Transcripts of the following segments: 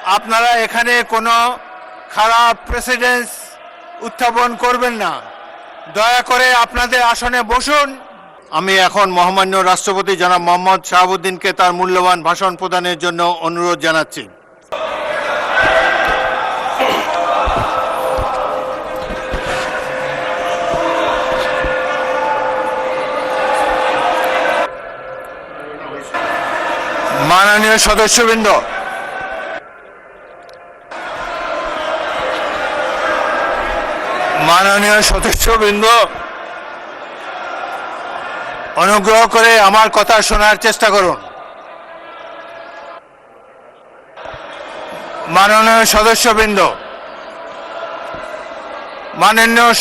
আপনারা এখানে কোনো খারাপ প্রেসিডেন্স উত্থাপন করবেন না। দয়া করে আপনাদের আসনে বসুন। আমি এখন মহামান্য রাষ্ট্রপতি জনাব মোহাম্মদ শাহাবুদ্দিনকে তার মূল্যবান ভাষণ প্রদানের জন্য অনুরোধ জানাচ্ছি। মাননীয় সদস্যবৃন্দ, অনুগ্রহ করে আমার কথা শোনার চেষ্টা করুন। মাননীয়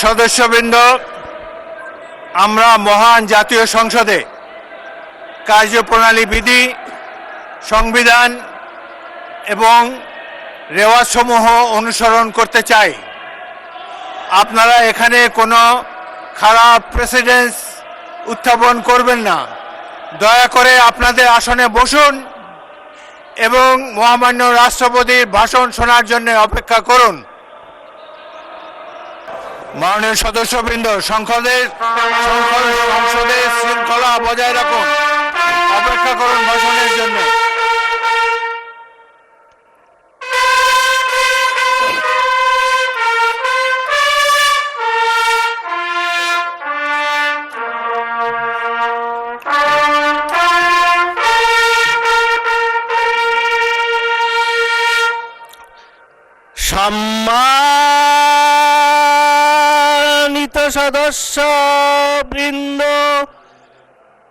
সদস্যবৃন্দ, আমরা মহান জাতীয় সংসদে কার্যপ্রণালী বিধি, সংবিধান এবং রেওয়াজসমূহ অনুসরণ করতে চাই। আপনারা এখানে কোনো খারাপ প্রেসিডেন্স উত্থাপন করবেন না। দয়া করে আপনাদের আসনে বসুন এবং মহামান্য রাষ্ট্রপতির ভাষণ শোনার জন্য অপেক্ষা করুন। মাননীয় সদস্যবৃন্দ, সংসদের শৃঙ্খলা বজায় রাখুন। অপেক্ষা করুন ভাষণের জন্য। সম্মানিত সদস্যবৃন্দ,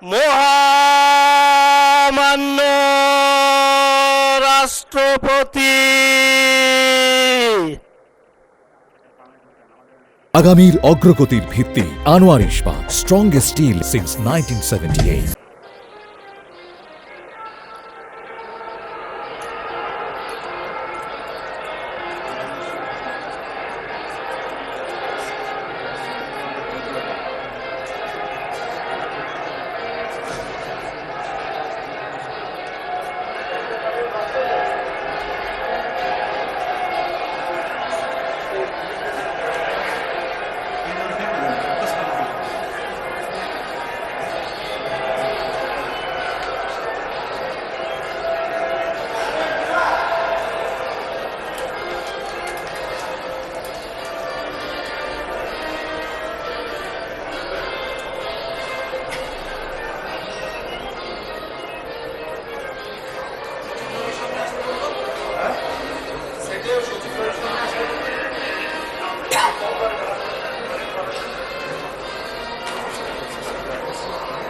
মহামান্য রাষ্ট্রপতি, আগামীর অগ্রগতির ভিত্তি আনোয়ার ইস্পাত, স্ট্রংগেস্ট স্টিল সিন্স 1978।